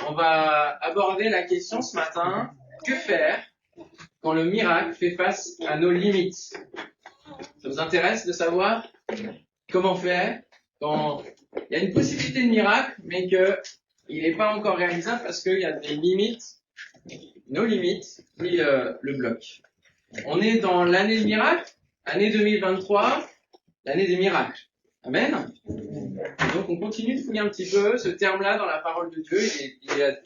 On va aborder la question ce matin, que faire quand le miracle fait face à nos limites? Ça vous intéresse de savoir comment faire quand il y a une possibilité de miracle, mais qu'il n'est pas encore réalisable parce qu'il y a des limites, nos limites, qui le bloquent. On est dans l'année de miracle, année 2023, l'année des miracles. Amen. Donc on continue de fouiller un petit peu ce terme-là dans la parole de Dieu. Il y a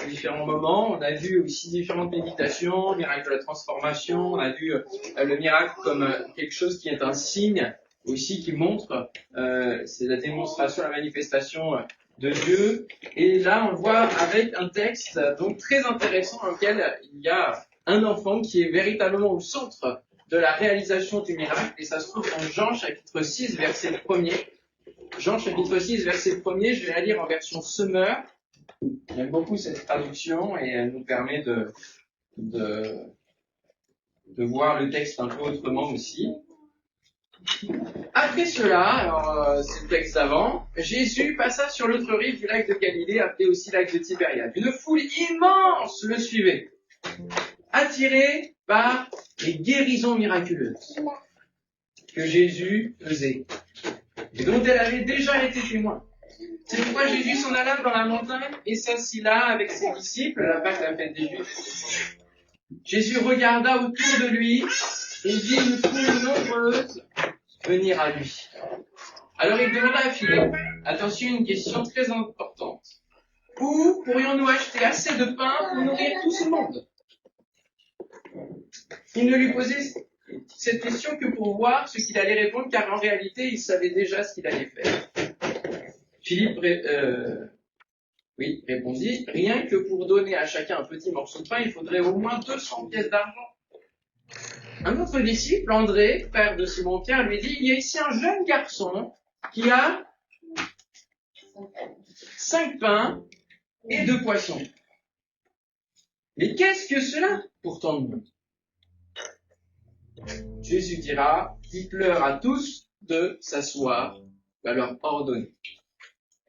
différents moments. On a vu aussi différentes méditations, le miracle de la transformation. On a vu le miracle comme quelque chose qui est un signe aussi qui montre, c'est la démonstration, la manifestation de Dieu. Et là, on le voit avec un texte donc très intéressant dans lequel il y a un enfant qui est véritablement au centre de la réalisation du miracle. Et ça se trouve dans Jean chapitre 6, verset 1er. Jean chapitre 6, verset 1er, je vais la lire en version Semeur. J'aime beaucoup cette traduction et elle nous permet de voir le texte un peu autrement aussi. Après cela, alors c'est le texte d'avant, Jésus passa sur l'autre rive du lac de Galilée, appelé aussi lac de Tibériade. Une foule immense le suivait, attirée par les guérisons miraculeuses que Jésus faisait et dont elle avait déjà été témoin. C'est pourquoi Jésus s'en alla dans la montagne et s'assit là avec ses disciples, la Pâque, la fête des Juifs. Jésus regarda autour de lui et vit une foule nombreuse venir à lui. Alors il demanda à Philippe, attention, une question très importante. Où pourrions-nous acheter assez de pain pour nourrir tout ce monde? Il ne lui posait cette question que pour voir ce qu'il allait répondre, car en réalité, il savait déjà ce qu'il allait faire. Philippe répondit, rien que pour donner à chacun un petit morceau de pain, il faudrait au moins 200 pièces d'argent. Un autre disciple, André, frère de Simon-Pierre, lui dit, il y a ici un jeune garçon qui a 5 pains et 2 poissons. Mais qu'est-ce que cela pour tant de monde? Jésus dira, dites-leur à tous de s'asseoir, va leur ordonner.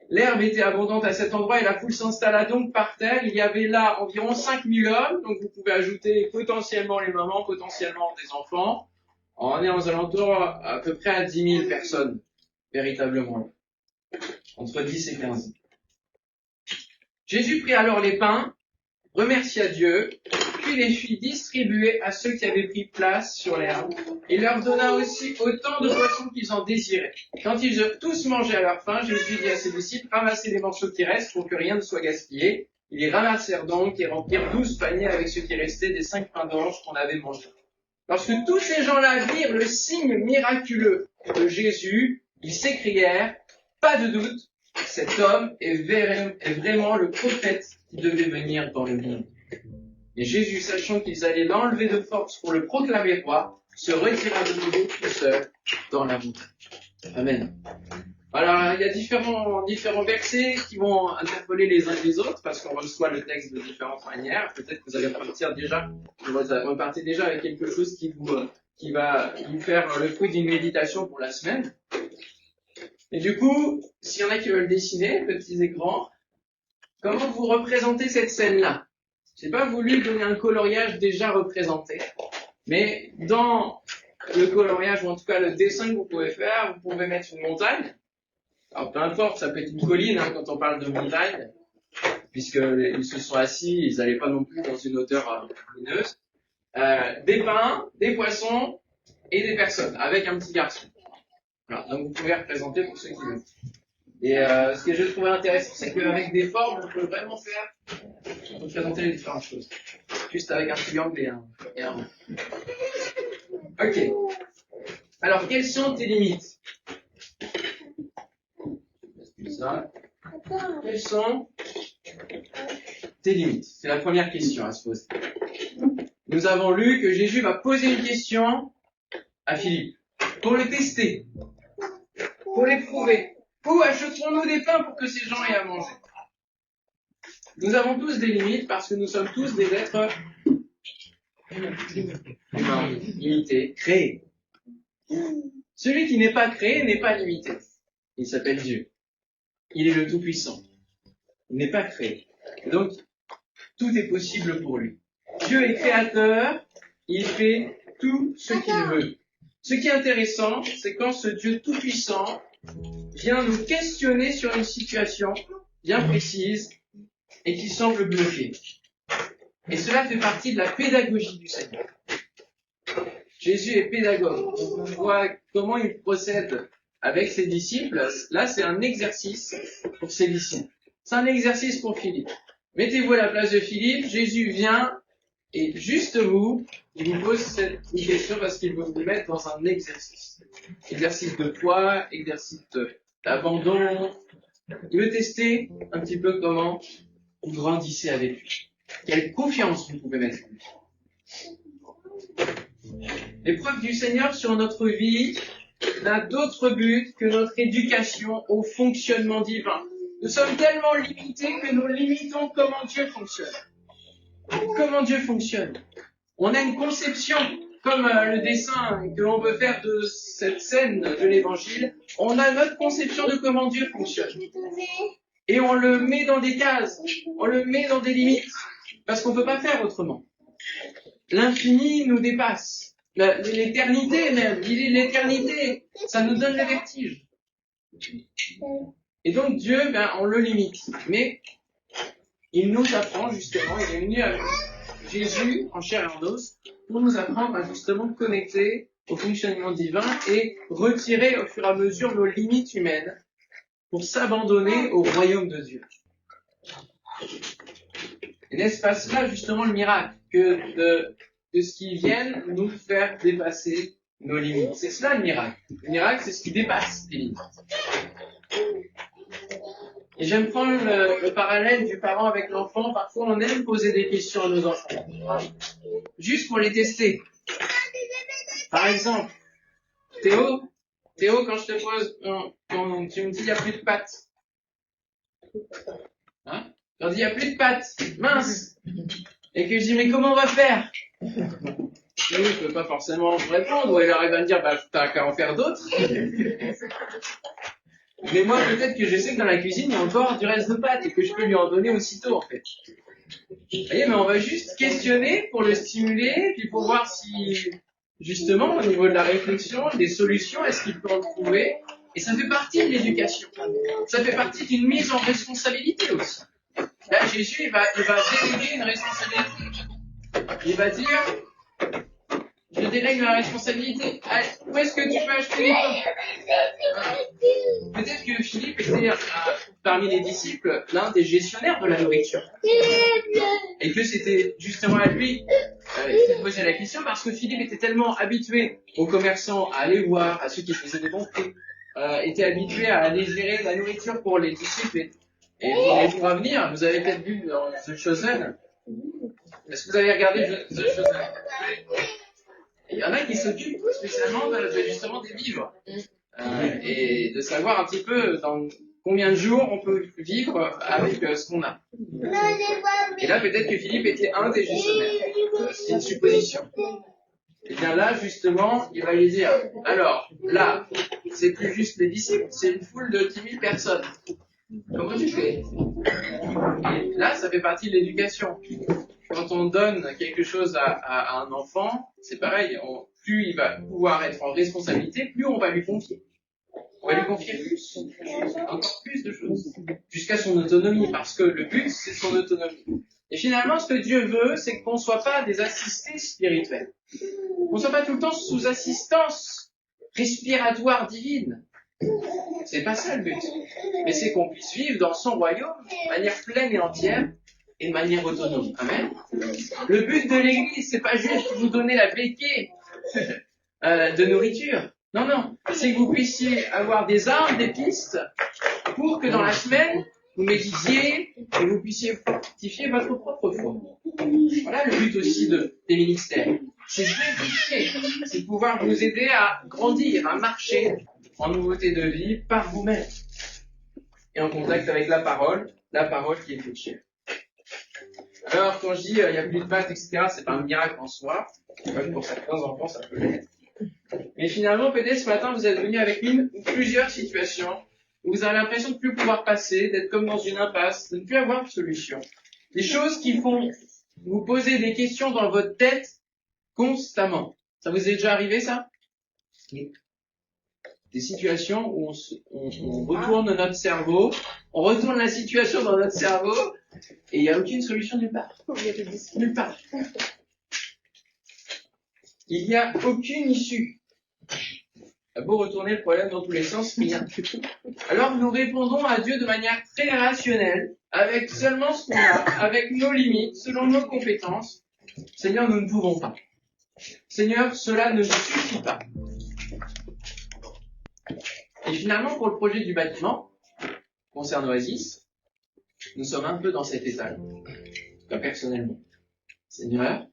L'herbe était abondante à cet endroit et la foule s'installa donc par terre. Il y avait là environ 5000 hommes, donc vous pouvez ajouter potentiellement les mamans, potentiellement des enfants. On est aux alentours à peu près à 10 000 personnes, véritablement. Entre 10 et 15. Jésus prit alors les pains, remercia Dieu, puis les fit distribuer à ceux qui avaient pris place sur l'herbe. Il leur donna aussi autant de poissons qu'ils en désiraient. Quand ils eurent tous mangé à leur faim, Jésus dit à ses disciples, ramassez les morceaux qui restent pour que rien ne soit gaspillé. Ils les ramassèrent donc et remplirent 12 paniers avec ce qui restait des 5 pains d'orge qu'on avait mangés. Lorsque tous ces gens-là virent le signe miraculeux de Jésus, ils s'écrièrent, pas de doute, cet homme est vraiment le prophète qui devait venir dans le monde. Et Jésus, sachant qu'ils allaient l'enlever de force pour le proclamer roi, se retira de nouveau tout seul dans la montagne. Amen. Alors, il y a différents versets qui vont interpeller les uns les autres, parce qu'on reçoit le texte de différentes manières. Peut-être que vous allez repartir déjà avec quelque chose qui va vous faire le fruit d'une méditation pour la semaine. Et du coup, s'il y en a qui veulent dessiner, petits et grands, comment vous représentez cette scène-là? J'ai pas voulu donner un coloriage déjà représenté, mais dans le coloriage, ou en tout cas le dessin que vous pouvez faire, vous pouvez mettre une montagne. Alors peu importe, ça peut être une colline quand on parle de montagne, puisqu'ils se sont assis, ils n'allaient pas non plus dans une hauteur lumineuse. Des pains, des poissons et des personnes, avec un petit garçon. Voilà, donc vous pouvez représenter pour ceux qui veulent. Et ce que j'ai trouvé intéressant, c'est qu'avec des formes, on peut vraiment représenter les différentes choses. Juste avec un triangle et un rond. Ok. Alors, quelles sont tes limites? Ça. Quelles sont tes limites? C'est la première question à se poser. Nous avons lu que Jésus va poser une question à Philippe pour le tester, pour l'éprouver. Où acheterons-nous des pains pour que ces gens aient à manger? Nous avons tous des limites parce que nous sommes tous des êtres humains, limités, créés. Celui qui n'est pas créé n'est pas limité. Il s'appelle Dieu. Il est le Tout-Puissant. Il n'est pas créé. Et donc, tout est possible pour lui. Dieu est créateur, il fait tout ce qu'il veut. Ce qui est intéressant, c'est quand ce Dieu tout-puissant vient nous questionner sur une situation bien précise et qui semble bloquée. Et cela fait partie de la pédagogie du Seigneur. Jésus est pédagogue. On voit comment il procède avec ses disciples. Là, c'est un exercice pour ses disciples. C'est un exercice pour Philippe. Mettez-vous à la place de Philippe. Jésus vient et juste vous, il vous pose cette question parce qu'il veut vous mettre dans un exercice. Exercice de foi, exercice d'abandon. Il veut tester un petit peu comment vous grandissez avec lui. Quelle confiance vous pouvez mettre en lui. L'épreuve du Seigneur sur notre vie n'a d'autre but que notre éducation au fonctionnement divin. Nous sommes tellement limités que nous limitons comment Dieu fonctionne. Comment Dieu fonctionne. On a une conception, comme le dessin que l'on veut faire de cette scène de l'Évangile, on a notre conception de comment Dieu fonctionne. Et on le met dans des cases, on le met dans des limites, parce qu'on ne peut pas faire autrement. L'infini nous dépasse. L'éternité même, l'éternité, ça nous donne le vertige. Et donc Dieu, on le limite. Mais il nous apprend justement, il est venu avec Jésus en chair et en os pour nous apprendre à justement connecter au fonctionnement divin et retirer au fur et à mesure nos limites humaines pour s'abandonner au royaume de Dieu. Et n'est-ce pas cela justement le miracle que de ce qui vienne nous faire dépasser nos limites. C'est cela le miracle. Le miracle, c'est ce qui dépasse les limites. Et j'aime prendre le parallèle du parent avec l'enfant. Parfois, on aime poser des questions à nos enfants. Juste pour les tester. Par exemple, Théo, quand je te pose, quand tu me dis il n'y a plus de pâtes. Hein? Quand je dis il n'y a plus de pâtes, mince. Et que je dis mais comment on va faire? Je ne peux pas forcément vous répondre, ou elle arrive à me dire t'as qu'à en faire d'autres. Mais moi, peut-être que je sais que dans la cuisine, il y a encore du reste de pâtes et que je peux lui en donner aussitôt, en fait. Vous voyez, mais on va juste questionner pour le stimuler, puis pour voir si, justement, au niveau de la réflexion, des solutions, est-ce qu'il peut en trouver? Et ça fait partie de l'éducation. Ça fait partie d'une mise en responsabilité aussi. Là, Jésus, il va déléguer une responsabilité. Il va dire, je délègue ma responsabilité. Allez, où est-ce que tu peux acheter les pommes? Peut-être que Philippe était, parmi les disciples, l'un des gestionnaires de la nourriture. Et que c'était justement à lui qu'il posait la question, parce que Philippe était tellement habitué aux commerçants à aller voir, à ceux qui faisaient des bons prix, était habitué à aller gérer la nourriture pour les disciples et pour les jours à venir. Vous avez peut-être vu dans The Chosen. Est-ce que vous avez regardé The Chosen? Il y en a qui s'occupent spécialement justement des vivres et de savoir un petit peu dans combien de jours on peut vivre avec ce qu'on a. Et là, peut-être que Philippe était un des gestionnaires. C'est une supposition. Et bien là, justement, il va lui dire, alors, là, c'est plus juste les disciples, c'est une foule de 10 000 personnes. Comment tu fais? Et là, ça fait partie de l'éducation. Quand on donne quelque chose à un enfant, c'est pareil, plus il va pouvoir être en responsabilité, plus on va lui confier. On va lui confier plus, encore plus de choses, jusqu'à son autonomie, parce que le but, c'est son autonomie. Et finalement, ce que Dieu veut, c'est qu'on ne soit pas des assistés spirituels. On ne soit pas tout le temps sous assistance respiratoire divine. C'est pas ça le but. Mais c'est qu'on puisse vivre dans son royaume de manière pleine et entière, et de manière autonome. Amen. Le but de l'Église, c'est pas juste vous donner la béquille de nourriture. Non. C'est que vous puissiez avoir des armes, des pistes, pour que dans la semaine, vous méditiez et vous puissiez fortifier votre propre foi. Voilà le but aussi des ministères. C'est d'éduquer, c'est de pouvoir vous aider à grandir, à marcher en nouveauté de vie par vous-même. Et en contact avec la parole qui est faite chair. Alors, quand je dis il n'y a plus de pâtes, etc., c'est pas un miracle en soi. Même pour certains enfants, ça peut l'être. Mais finalement, peut-être ce matin, vous êtes venu avec une ou plusieurs situations où vous avez l'impression de ne plus pouvoir passer, d'être comme dans une impasse, de ne plus avoir de solution. Des choses qui font vous poser des questions dans votre tête constamment. Ça vous est déjà arrivé, ça? Oui. Des situations où on retourne notre cerveau, on retourne la situation dans notre cerveau, et il n'y a aucune solution nulle part. Nulle part. Il n'y a aucune issue. Il a beau retourner le problème dans tous les sens, rien. Alors nous répondons à Dieu de manière très rationnelle, avec seulement ce qu'on a, avec nos limites, selon nos compétences. Seigneur, nous ne pouvons pas. Seigneur, cela ne nous suffit pas. Et finalement, pour le projet du bâtiment, concernant Oasis, nous sommes un peu dans cet état-là. Pas personnellement. Seigneur,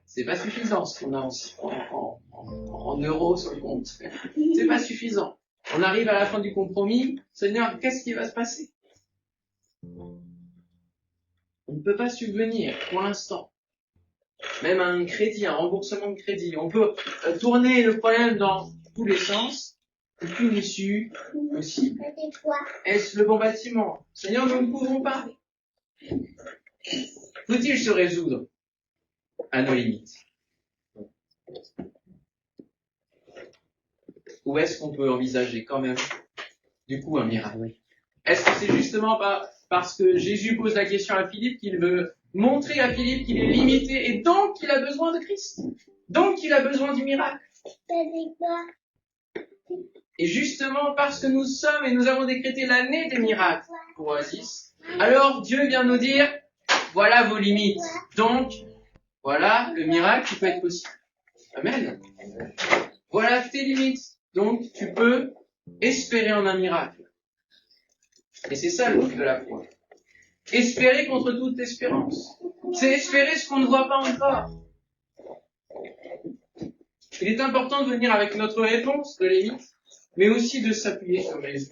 c'est pas suffisant ce qu'on a en euros sur le compte. C'est pas suffisant. On arrive à la fin du compromis. Seigneur, qu'est-ce qui va se passer? On ne peut pas subvenir pour l'instant. Même un crédit, un remboursement de crédit. On peut tourner le problème dans tous les sens. Aucune issue possible. Est-ce le bon bâtiment? Seigneur, nous ne pouvons pas. Faut-il se résoudre à nos limites? Ou est-ce qu'on peut envisager quand même, du coup, un miracle? Est-ce que c'est justement parce que Jésus pose la question à Philippe qu'il veut montrer à Philippe qu'il est limité et donc qu'il a besoin de Christ? Donc il a besoin du miracle? Et justement parce que nous sommes et nous avons décrété l'année des miracles pour Oasis, alors Dieu vient nous dire, voilà vos limites. Donc, voilà le miracle qui peut être possible. Amen. Voilà tes limites. Donc, tu peux espérer en un miracle. Et c'est ça le but de la foi. Espérer contre toute espérance. C'est espérer ce qu'on ne voit pas encore. Il est important de venir avec notre réponse de limite, mais aussi de s'appuyer sur Jésus.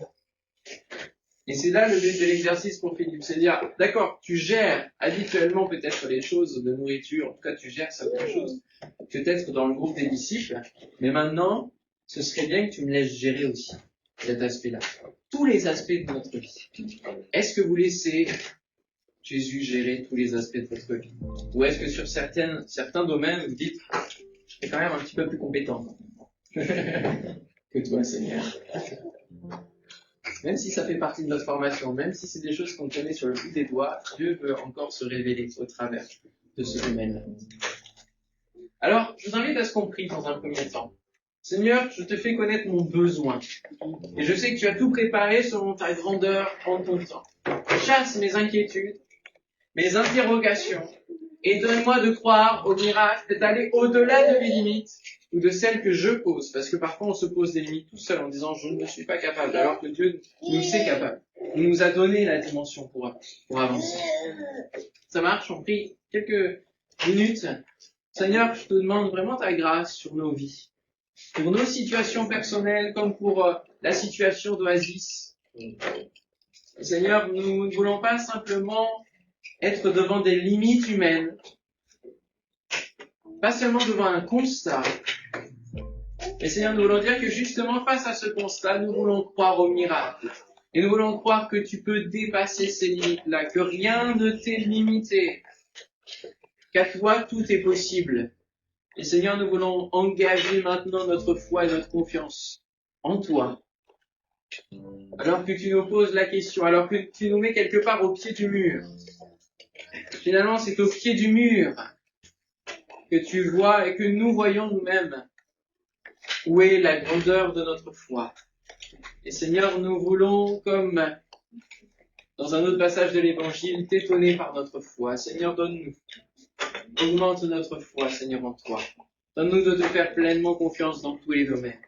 Et c'est là le but de l'exercice pour Philippe, c'est dire, d'accord, tu gères habituellement peut-être les choses de nourriture, en tout cas tu gères certaines choses, peut-être dans le groupe des disciples, mais maintenant, ce serait bien que tu me laisses gérer aussi cet aspect-là. Tous les aspects de notre vie. Est-ce que vous laissez Jésus gérer tous les aspects de votre vie? Ou est-ce que sur certains domaines, vous dites, je serais quand même un petit peu plus compétent que toi, Seigneur? Même si ça fait partie de notre formation, même si c'est des choses qu'on connaît sur le bout des doigts, Dieu veut encore se révéler au travers de ce domaine-là. Alors, je vous invite à ce qu'on prie dans un premier temps. Seigneur, je te fais connaître mon besoin. Et je sais que tu as tout préparé selon ta grandeur en ton temps. Chasse mes inquiétudes, mes interrogations, et donne-moi de croire au miracle, d'aller au-delà de mes limites, ou de celles que je pose, parce que parfois on se pose des limites tout seul en disant je ne suis pas capable, alors que Dieu nous sait capable. Il nous a donné la dimension pour avancer. Ça marche, on prie quelques minutes. Seigneur, je te demande vraiment ta grâce sur nos vies, pour nos situations personnelles comme pour la situation d'Oasis. Seigneur, nous ne voulons pas simplement être devant des limites humaines, pas seulement devant un constat. Mais Seigneur, nous voulons dire que justement face à ce constat, nous voulons croire au miracle. Et nous voulons croire que tu peux dépasser ces limites-là, que rien ne t'est limité, qu'à toi tout est possible. Et Seigneur, nous voulons engager maintenant notre foi et notre confiance en toi. Alors que tu nous poses la question, alors que tu nous mets quelque part au pied du mur. Finalement, c'est au pied du mur que tu vois et que nous voyons nous-mêmes où est la grandeur de notre foi. Et Seigneur, nous voulons, comme dans un autre passage de l'Évangile, t'étonner par notre foi. Seigneur, donne-nous. Augmente notre foi, Seigneur, en toi. Donne-nous de te faire pleinement confiance dans tous les domaines.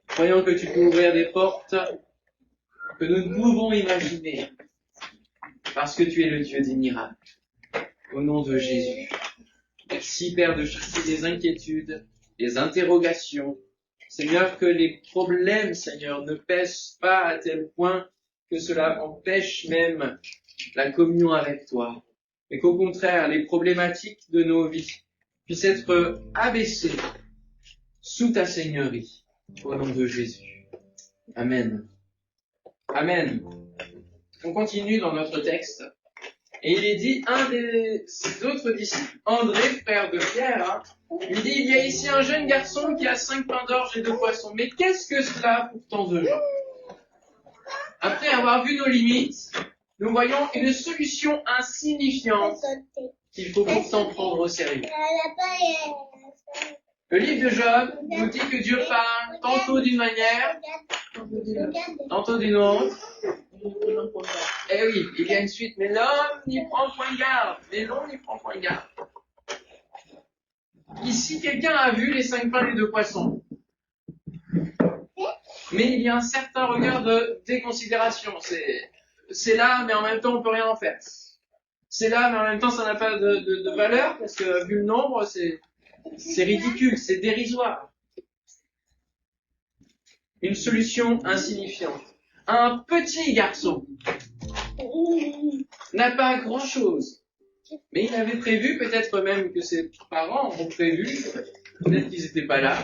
Croyons que tu peux ouvrir des portes que nous ne pouvons imaginer, parce que tu es le Dieu des miracles. Au nom de Jésus. Merci, Père, de chasser des inquiétudes, des interrogations. Seigneur, que les problèmes, Seigneur, ne pèsent pas à tel point que cela empêche même la communion avec toi. Mais qu'au contraire, les problématiques de nos vies puissent être abaissées sous ta Seigneurie. Au nom de Jésus. Amen. Amen. On continue dans notre texte. Et il est dit, un des autres disciples, André, frère de Pierre, lui dit, il y a ici un jeune garçon qui a 5 pains d'orge et 2 poissons. Mais qu'est-ce que cela pour tant de gens? Après avoir vu nos limites, nous voyons une solution insignifiante qu'il faut pourtant prendre au sérieux. Le livre de Job nous dit que Dieu parle tantôt d'une manière, tantôt d'une autre. Eh oui, il y a une suite, mais l'homme n'y prend point garde, mais l'homme n'y prend point garde. Ici, quelqu'un a vu les 5 pains et les 2 poissons. Mais il y a un certain regard de déconsidération. C'est là, mais en même temps, on peut rien en faire. C'est là, mais en même temps, ça n'a pas de valeur, parce que vu le nombre, c'est ridicule, c'est dérisoire. Une solution insignifiante. Un petit garçon n'a pas grand-chose. Mais il avait prévu, peut-être même que ses parents ont prévu, peut-être qu'ils n'étaient pas là,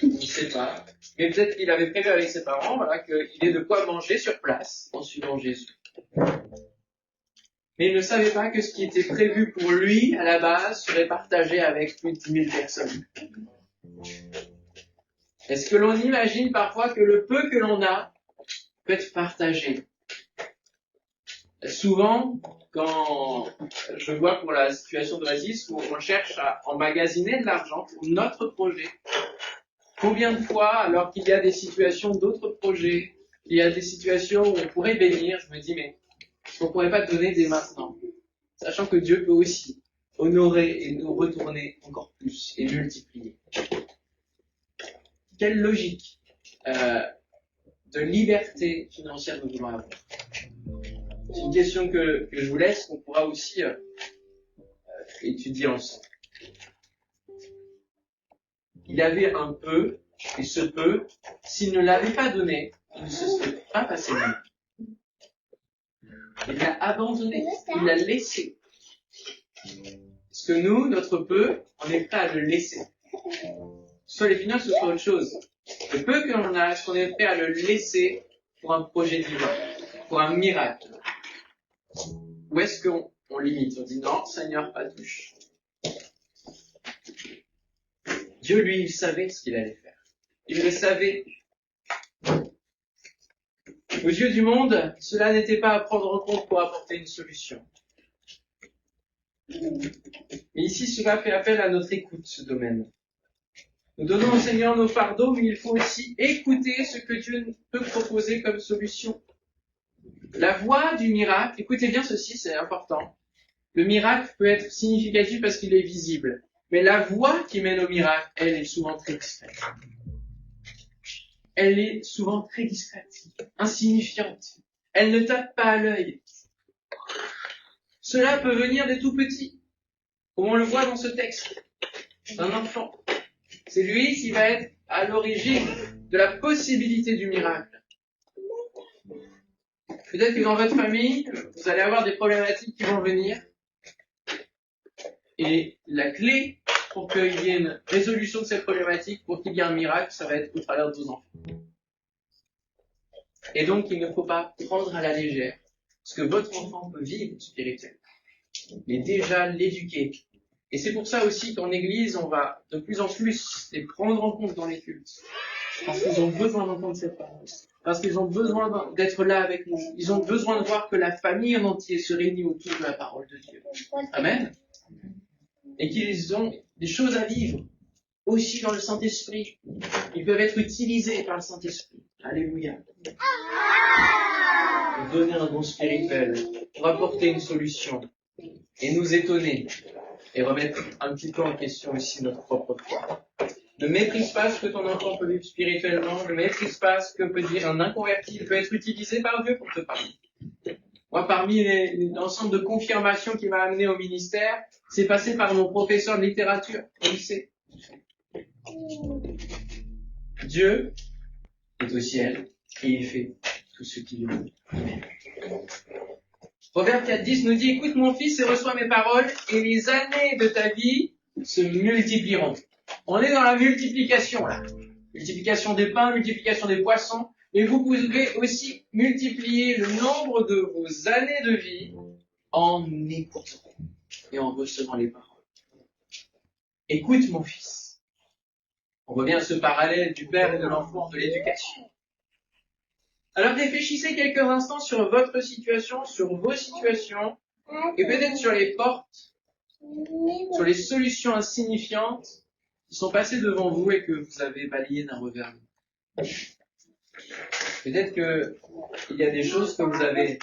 je ne sais pas, mais peut-être qu'il avait prévu avec ses parents, voilà, qu'il ait de quoi manger sur place en suivant Jésus. Mais il ne savait pas que ce qui était prévu pour lui, à la base, serait partagé avec plus de 10 000 personnes. Est-ce que l'on imagine parfois que le peu que l'on a peut être partagé? Souvent, quand je vois pour la situation d'Oasis où on cherche à emmagasiner de l'argent pour notre projet, combien de fois, alors qu'il y a des situations d'autres projets, il y a des situations où on pourrait bénir, je me dis, mais on ne pourrait pas donner dès maintenant, sachant que Dieu peut aussi honorer et nous retourner encore plus et multiplier. Quelle logique de liberté financière nous voulons avoir? C'est une question que je vous laisse, qu'on pourra aussi étudier ensemble. Il avait un peu, et ce peu, s'il ne l'avait pas donné, il ne se serait pas passé de lui. Il l'a abandonné, il l'a laissé. Parce que nous, notre peu, on est prêt à le laisser. Soit les finances, soit autre chose. Le peu que l'on a, est-ce qu'on est prêt à le laisser pour un projet divin, pour un miracle? Ou est-ce qu'on limite? On dit non, Seigneur, pas touche. Dieu, lui, il savait ce qu'il allait faire. Il le savait. Aux yeux du monde, cela n'était pas à prendre en compte pour apporter une solution. Mais ici, cela fait appel à notre écoute, ce domaine. Nous donnons au Seigneur nos fardeaux, mais il faut aussi écouter ce que Dieu peut proposer comme solution. La voie du miracle, écoutez bien ceci, c'est important. Le miracle peut être significatif parce qu'il est visible. Mais la voie qui mène au miracle, elle est souvent très discrète. Elle est souvent très discrète, insignifiante. Elle ne tape pas à l'œil. Cela peut venir des tout petits, comme on le voit dans ce texte, d'un enfant. C'est lui qui va être à l'origine de la possibilité du miracle. Peut-être que dans votre famille, vous allez avoir des problématiques qui vont venir. Et la clé pour qu'il y ait une résolution de cette problématique, pour qu'il y ait un miracle, ça va être au travers de vos enfants. Et donc, il ne faut pas prendre à la légère ce que votre enfant peut vivre spirituellement, mais déjà l'éduquer. Et c'est pour ça aussi qu'en Église, on va de plus en plus les prendre en compte dans les cultes. Parce qu'ils ont besoin d'entendre cette parole. Parce qu'ils ont besoin d'être là avec nous. Ils ont besoin de voir que la famille en entier se réunit autour de la parole de Dieu. Amen. Et qu'ils ont des choses à vivre, aussi dans le Saint-Esprit. Ils peuvent être utilisés par le Saint-Esprit. Alléluia. Pour donner un don spirituel, pour apporter une solution, et nous étonner, et remettre un petit peu en question aussi notre propre foi. Ne méprise pas ce que ton enfant peut vivre spirituellement, ne méprise pas ce que peut dire un inconverti, il peut être utilisé par Dieu pour te parler. Moi, parmi l'ensemble de confirmations qui m'a amené au ministère, c'est passé par mon professeur de littérature au lycée. Dieu est au ciel et il fait tout ce qu'il veut. Proverbe 4.10 nous dit, écoute mon fils et reçois mes paroles et les années de ta vie se multiplieront. On est dans la multiplication là. Multiplication des pains, multiplication des poissons, Et vous pouvez aussi multiplier le nombre de vos années de vie en écoutant et en recevant les paroles. Écoute mon fils. On revient à ce parallèle du père et de l'enfant, de l'éducation. Alors réfléchissez quelques instants sur votre situation, sur vos situations, et peut-être sur les portes, sur les solutions insignifiantes qui sont passées devant vous et que vous avez balayées d'un revers. Peut-être qu'il y a des choses que vous avez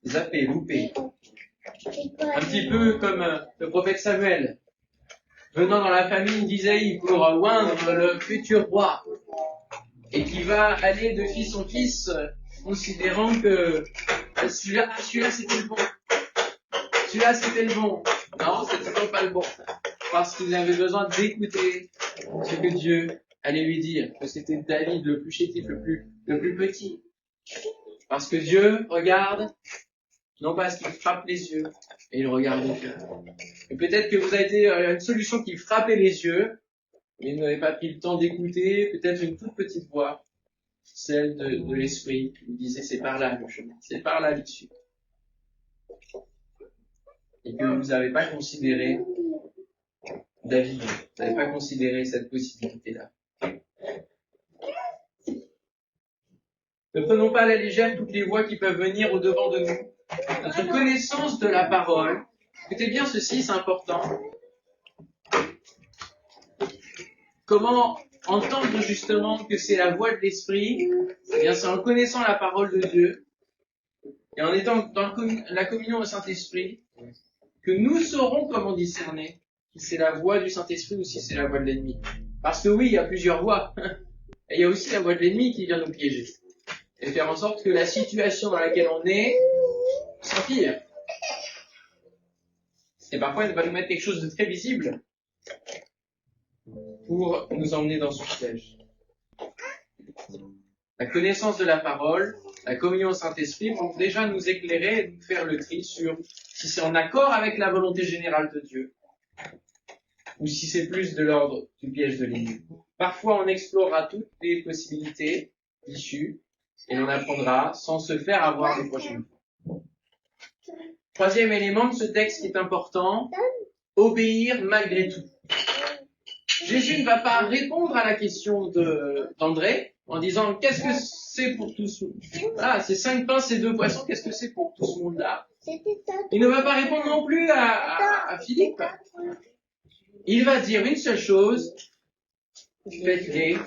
zappées, loupées. Un petit peu comme le prophète Samuel, venant dans la famille d'Isaïe pour oindre le futur roi, et qui va aller de fils en fils, considérant que celui-là c'était le bon. Celui-là c'était le bon. Non, c'était toujours pas le bon. Parce qu'il avait besoin d'écouter ce que Dieu allait lui dire, que c'était David le plus chétif, le plus petit. Parce que Dieu regarde, non pas ce qui frappe les yeux, et il regarde le cœur. Et peut-être que vous avez été une solution qui frappait les yeux, mais vous n'avez pas pris le temps d'écouter, peut-être une toute petite voix, celle de l'esprit, qui vous disait c'est par là le chemin, c'est par là l'issue. Et que vous n'avez pas considéré David, vous n'avez pas considéré cette possibilité-là. Ne prenons pas à la légère toutes les voix qui peuvent venir au-devant de nous. Notre connaissance de la parole, écoutez bien ceci, c'est important. Comment entendre justement que c'est la voix de l'esprit? Eh bien, c'est en connaissant la parole de Dieu et en étant dans la communion au Saint-Esprit que nous saurons comment discerner si c'est la voix du Saint-Esprit ou si c'est la voix de l'ennemi. Parce que oui, il y a plusieurs voix. Et il y a aussi la voix de l'ennemi qui vient nous piéger. Et faire en sorte que la situation dans laquelle on est s'empire. Et parfois, il va nous mettre quelque chose de très visible pour nous emmener dans son piège. La connaissance de la parole, la communion au Saint-Esprit vont déjà nous éclairer et nous faire le tri sur si c'est en accord avec la volonté générale de Dieu ou si c'est plus de l'ordre du piège de l'ennemi. Parfois, on explorera toutes les possibilités issues et on apprendra sans se faire avoir les prochaines fois. Troisième élément de ce texte qui est important, obéir malgré tout. Jésus ne va pas répondre à la question d'André en disant qu'est-ce que c'est pour tout ce monde. Ah, c'est 5 pains, c'est 2 poissons, qu'est-ce que c'est pour tout ce monde-là? Il ne va pas répondre non plus à Philippe. Il va dire une seule chose, faites-les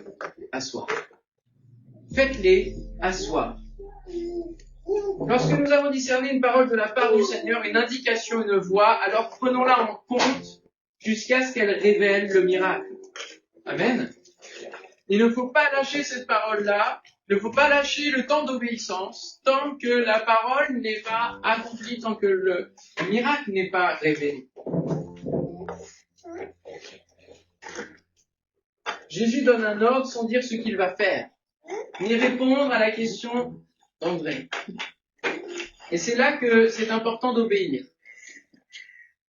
asseoir. Faites-les asseoir. Lorsque nous avons discerné une parole de la part du Seigneur, une indication, une voix, alors prenons-la en compte jusqu'à ce qu'elle révèle le miracle. Amen. Il ne faut pas lâcher cette parole-là, il ne faut pas lâcher le temps d'obéissance tant que la parole n'est pas accomplie, tant que le miracle n'est pas révélé. Jésus donne un ordre sans dire ce qu'il va faire, ni répondre à la question d'André. Et c'est là que c'est important d'obéir.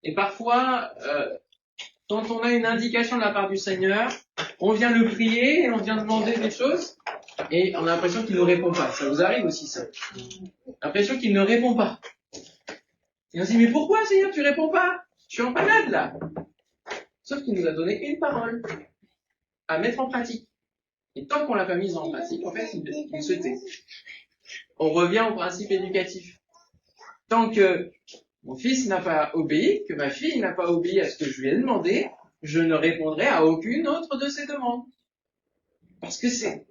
Et parfois, quand on a une indication de la part du Seigneur, on vient le prier et on vient demander des choses et on a l'impression qu'il ne répond pas. Ça vous arrive aussi, ça? L'impression qu'il ne répond pas. Et on se dit, mais pourquoi, Seigneur, tu réponds pas? Je suis en panade, là. Sauf qu'il nous a donné une parole à mettre en pratique. Et tant qu'on l'a pas mise en pratique, en fait, il se tait. On revient au principe éducatif. Tant que mon fils n'a pas obéi, que ma fille n'a pas obéi à ce que je lui ai demandé, je ne répondrai à aucune autre de ses demandes. Parce que c'est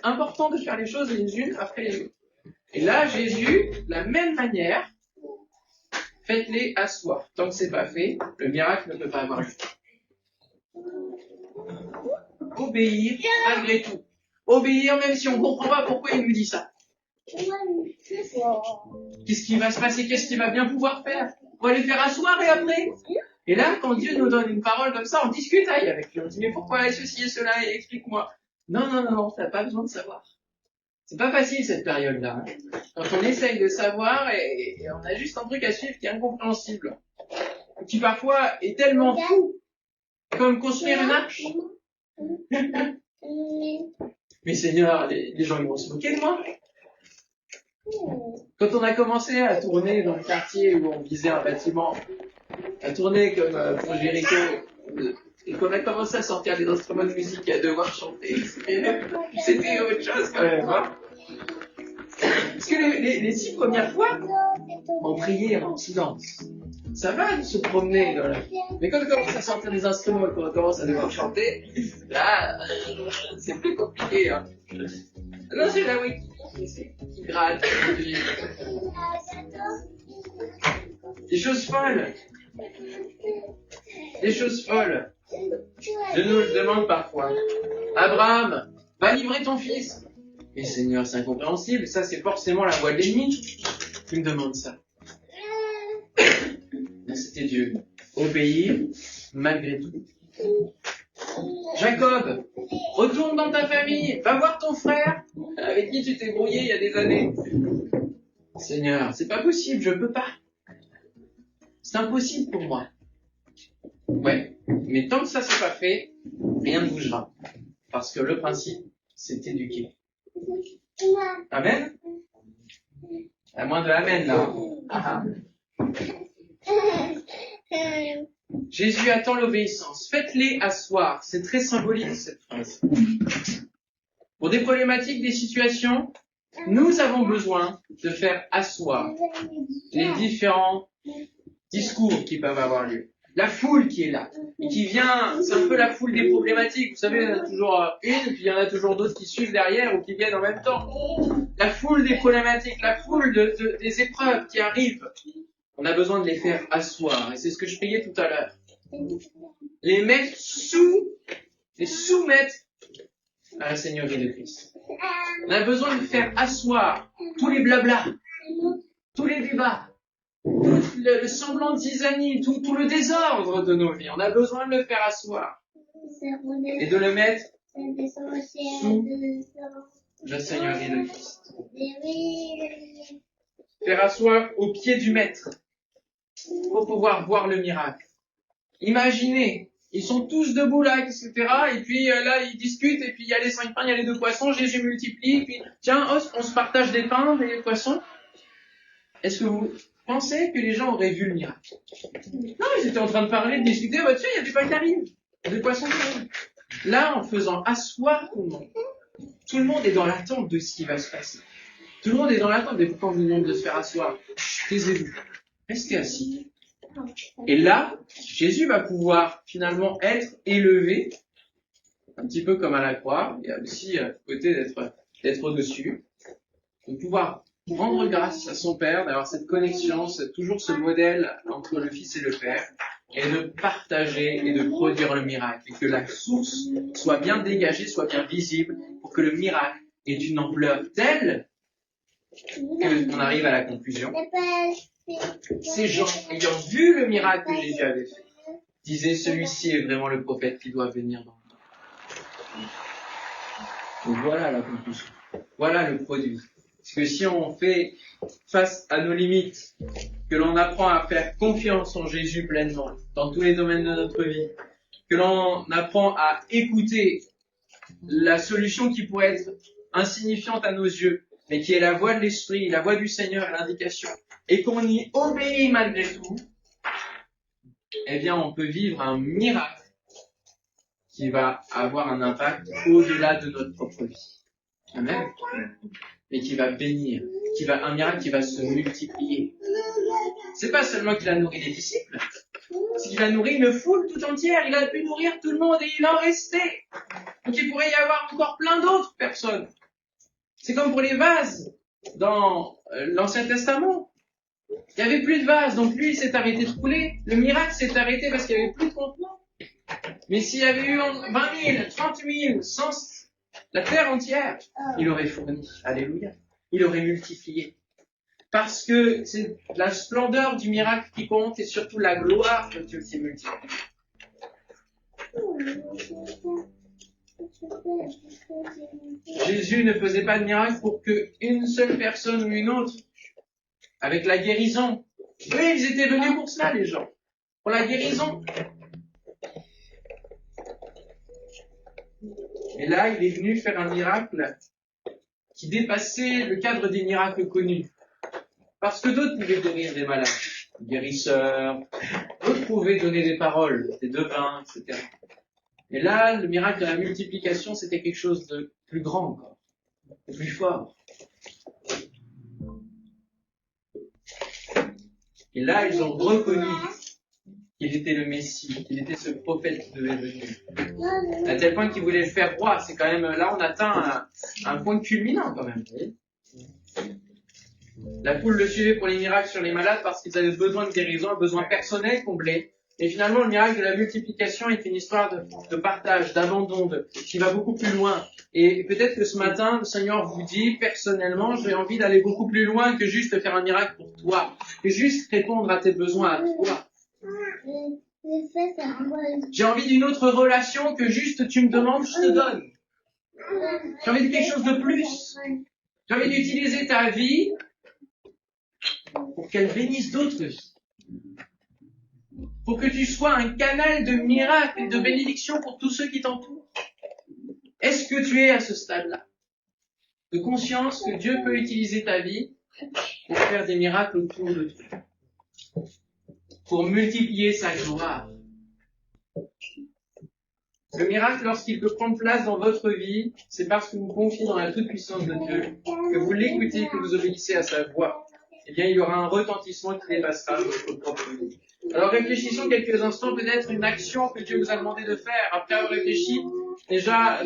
important de faire les choses les unes après les autres. Et là, Jésus, de la même manière, faites-les asseoir. Tant que c'est pas fait, le miracle ne peut pas avoir lieu. Obéir malgré tout. Obéir même si on ne comprend pas pourquoi il nous dit ça. Qu'est-ce qui va se passer? Qu'est-ce qu'il va bien pouvoir faire? On va les faire asseoir et après. Et là, quand Dieu nous donne une parole comme ça, on discute avec lui. On dit, mais pourquoi ceci et cela? Et explique-moi. Non, t'as pas besoin de savoir. C'est pas facile cette période-là. Quand on essaye de savoir et on a juste un truc à suivre qui est incompréhensible. Qui parfois est tellement fou, comme construire une arche. Mais Seigneur, les gens ils vont se moquer de moi. Quand on a commencé à tourner dans le quartier où on visait un bâtiment, à tourner comme pour Jéricho, et qu'on a commencé à sortir des instruments de musique et à devoir chanter, c'était autre chose quand même. Hein. Parce que les 6 premières fois, on priait en silence. Ça va de se promener dans la... Mais quand on commence à sortir des instruments et qu'on commence à devoir chanter, là, c'est plus compliqué. Hein. Non, c'est la wiki qui gratte. Des choses folles. Des choses folles. Je nous le demande parfois. Abraham, va livrer ton fils. Mais Seigneur, c'est incompréhensible. Ça, c'est forcément la voix de l'ennemi qui me demande ça. Mais c'était Dieu. Obéir malgré tout. Jacob, retourne dans ta famille. Va voir ton frère avec qui tu t'es brouillé il y a des années. Seigneur, c'est pas possible, je peux pas. C'est impossible pour moi. Ouais, mais tant que ça c'est pas fait, rien ne bougera. Parce que le principe, c'est éduquer. Amen? À moins de Amen, là. Ah. Jésus attend l'obéissance. Faites-les asseoir. C'est très symbolique, cette phrase. Pour des problématiques, des situations, nous avons besoin de faire asseoir les différents discours qui peuvent avoir lieu. La foule qui est là, et qui vient, c'est un peu la foule des problématiques. Vous savez, il y en a toujours une, et puis il y en a toujours d'autres qui suivent derrière ou qui viennent en même temps. La foule des problématiques, la foule des épreuves qui arrivent. On a besoin de les faire asseoir. Et c'est ce que je priais tout à l'heure. Les soumettre à la Seigneurie de Christ. On a besoin de faire asseoir tous les blablas, tous les débats, tout le semblant de zizanie, tout le désordre de nos vies. On a besoin de le faire asseoir. Et de le mettre sous la Seigneurie de Christ. Faire asseoir au pied du Maître pour pouvoir voir le miracle. Imaginez, ils sont tous debout là, etc. Et puis là, ils discutent, et puis il y a les 5 pains, il y a les 2 poissons, Jésus multiplie, puis tiens, on se partage des pains et des poissons. Est-ce que vous pensez que les gens auraient vu le miracle? Non, ils étaient en train de parler, de discuter, bah tiens, il y a des pains qui arrivent, il y a des poissons qui arrivent. Là, en faisant asseoir tout le monde est dans l'attente de ce qui va se passer. Tout le monde est dans l'attente, et pourquoi on vous demande de se faire asseoir? Taisez-vous, restez assis. Et là, Jésus va pouvoir finalement être élevé, un petit peu comme à la croix. Il y a aussi le côté d'être au-dessus, de pouvoir rendre grâce à son Père, d'avoir cette connexion, toujours ce modèle entre le Fils et le Père, et de partager et de produire le miracle, et que la source soit bien dégagée, soit bien visible, pour que le miracle ait une ampleur telle qu'on arrive à la conclusion. Ces gens, ayant vu le miracle que Jésus avait fait, disaient, celui-ci est vraiment le prophète qui doit venir dans le monde. Donc voilà la conclusion. Voilà le produit. Parce que si on fait face à nos limites, que l'on apprend à faire confiance en Jésus pleinement, dans tous les domaines de notre vie, que l'on apprend à écouter la solution qui pourrait être insignifiante à nos yeux, mais qui est la voix de l'Esprit, la voix du Seigneur et l'indication, et qu'on y obéit malgré tout, eh bien on peut vivre un miracle qui va avoir un impact au-delà de notre propre vie. Amen. Mais qui va bénir, un miracle qui va se multiplier. C'est pas seulement qu'il a nourri les disciples, c'est qu'il a nourri une foule tout entière, il a pu nourrir tout le monde et il en restait. Donc il pourrait y avoir encore plein d'autres personnes. C'est comme pour les vases dans l'Ancien Testament. Il n'y avait plus de vases, donc lui il s'est arrêté de couler. Le miracle s'est arrêté parce qu'il n'y avait plus de contenant. Mais s'il y avait eu 20 000, 30 000, 100, la terre entière, il aurait fourni. Alléluia. Il aurait multiplié. Parce que c'est la splendeur du miracle qui compte et surtout la gloire de Dieu qui multiplie. Jésus ne faisait pas de miracle pour qu'une seule personne ou une autre, avec la guérison. Eux, ils étaient venus pour cela, les gens. Pour la guérison. Et là, il est venu faire un miracle qui dépassait le cadre des miracles connus. Parce que d'autres pouvaient guérir des malades, des guérisseurs, d'autres pouvaient donner des paroles, des devins, etc. Et là, le miracle de la multiplication, c'était quelque chose de plus grand encore, de plus fort. Et là, ils ont reconnu qu'il était le Messie, qu'il était ce prophète qui devait venir. À tel point qu'ils voulaient le faire roi. C'est quand même, là, on atteint un point culminant quand même. La foule le suivait pour les miracles sur les malades parce qu'ils avaient besoin de guérison, un besoin personnel comblé. Et finalement, le miracle de la multiplication est une histoire de partage, d'abandon, qui va beaucoup plus loin. Et peut-être que ce matin, le Seigneur vous dit, personnellement, j'ai envie d'aller beaucoup plus loin que juste faire un miracle pour toi, que juste répondre à tes besoins à toi. J'ai envie d'une autre relation que juste tu me demandes, je te donne. J'ai envie de quelque chose de plus. J'ai envie d'utiliser ta vie pour qu'elle bénisse d'autres vies. Pour que tu sois un canal de miracles et de bénédictions pour tous ceux qui t'entourent. Est-ce que tu es à ce stade-là? De conscience que Dieu peut utiliser ta vie pour faire des miracles autour de toi. Pour multiplier sa gloire. Le miracle, lorsqu'il peut prendre place dans votre vie, c'est parce que vous confiez dans la toute-puissance de Dieu, que vous l'écoutez, que vous obéissez à sa voix. Eh bien, il y aura un retentissement qui dépassera votre propre vie. Alors réfléchissons quelques instants, peut-être une action que Dieu vous a demandé de faire, après avoir réfléchi, déjà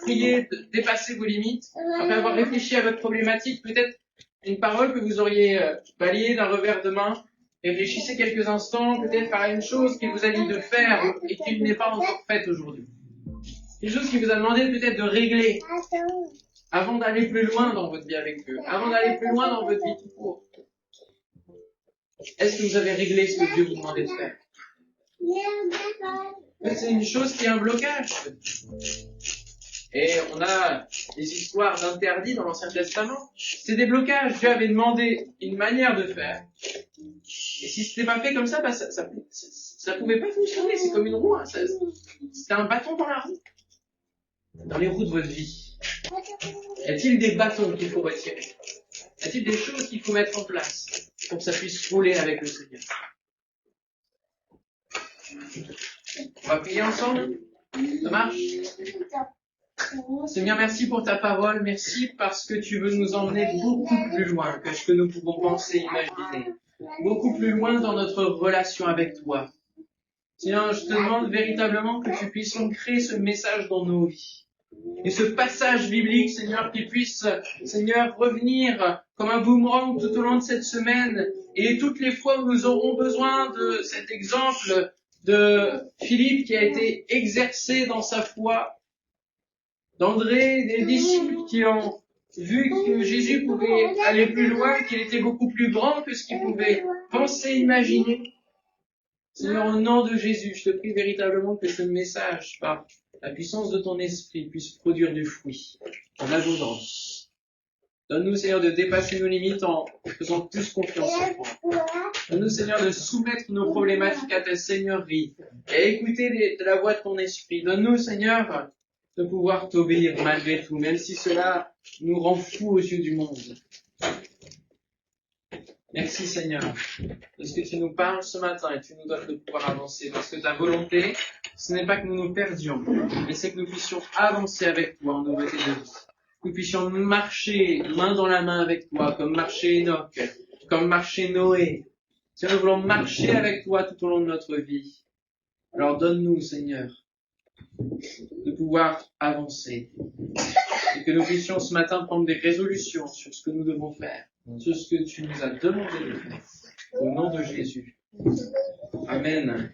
prier, dépasser vos limites, après avoir réfléchi à votre problématique, peut-être une parole que vous auriez balayée d'un revers de main. Réfléchissez quelques instants, peut-être par une chose qu'il vous a dit de faire et qu'il n'est pas encore faite aujourd'hui. Une chose qu'il vous a demandé peut-être de régler avant d'aller plus loin dans votre vie avec Dieu, avant d'aller plus loin dans votre vie tout court. Est-ce que vous avez réglé ce que Dieu vous demandait de faire? C'est une chose qui est un blocage. Et on a des histoires d'interdits dans l'Ancien Testament. C'est des blocages. Dieu avait demandé une manière de faire. Et si c'était pas fait comme ça, ça pouvait pas fonctionner. C'est comme une roue. Hein. C'était un bâton dans la roue. Dans les roues de votre vie. Y a-t-il des bâtons qu'il faut retirer? Y a-t-il des choses qu'il faut mettre en place pour que ça puisse rouler avec le Seigneur? On va prier ensemble? Ça marche? Seigneur, merci pour ta parole. Merci parce que tu veux nous emmener beaucoup plus loin que ce que nous pouvons penser, imaginer. Beaucoup plus loin dans notre relation avec toi. Seigneur, je te demande véritablement que tu puisses ancrer ce message dans nos vies. Et ce passage biblique, Seigneur, qui puisse, Seigneur, revenir comme un boomerang tout au long de cette semaine. Et toutes les fois où nous aurons besoin de cet exemple de Philippe qui a été exercé dans sa foi, d'André, des disciples qui ont vu que Jésus pouvait aller plus loin, qu'il était beaucoup plus grand que ce qu'ils pouvaient penser, imaginer. Seigneur, au nom de Jésus, je te prie véritablement que ce message, par la puissance de ton esprit, puisse produire du fruit, en abondance. Donne-nous, Seigneur, de dépasser nos limites en faisant plus confiance en toi. Donne-nous, Seigneur, de soumettre nos problématiques à ta seigneurie et à écouter de la voix de ton esprit. Donne-nous, Seigneur, de pouvoir t'obéir malgré tout, même si cela nous rend fous aux yeux du monde. Merci Seigneur, parce que tu nous parles ce matin et tu nous donnes de pouvoir avancer, parce que ta volonté, ce n'est pas que nous nous perdions, mais c'est que nous puissions avancer avec toi en nouveauté de vie. Que nous puissions marcher main dans la main avec toi, comme marchait Enoch, comme marchait Noé. Si nous voulons marcher avec toi tout au long de notre vie, alors donne-nous Seigneur, de pouvoir avancer. Et que nous puissions ce matin prendre des résolutions sur ce que nous devons faire, sur ce que tu nous as demandé de faire. Au nom de Jésus. Amen.